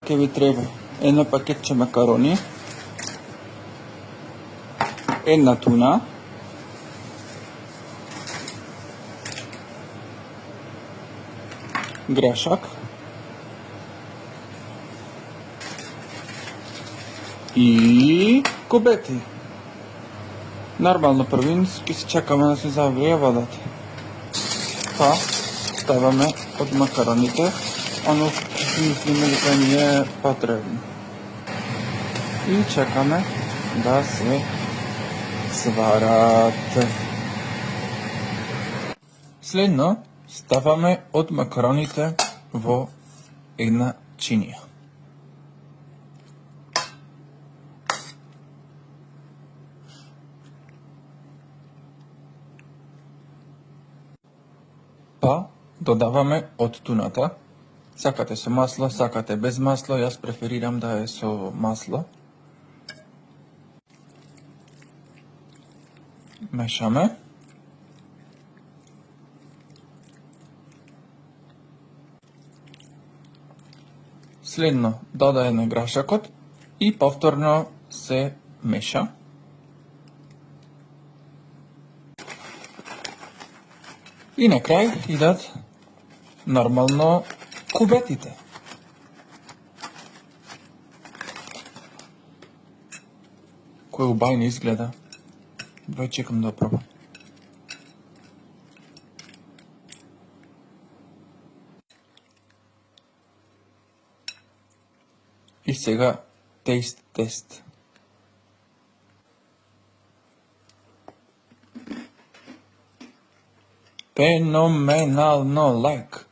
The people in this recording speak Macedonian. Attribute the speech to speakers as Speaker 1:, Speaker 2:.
Speaker 1: Ке ви треба едно пакетче макарони, една туна, грашак и кубети. Нормално првин ќе се чекаме да се завие водата. Па ставаме од макароните, оно што мислиме дека ни е потребно. И чекаме да се сварат. Следно ставаме од макароните во една чинија. Па додаваме од туната. Сакате со масло, сакате без масло, јас преферирам да е со масло. Мешаме. Следно додаеме грашакот и повторно се меша. И на крај идат нормално кубетите. Кој убајно изгледа. Вај чекам да пробам. И сега тест. Феноменално, лайк.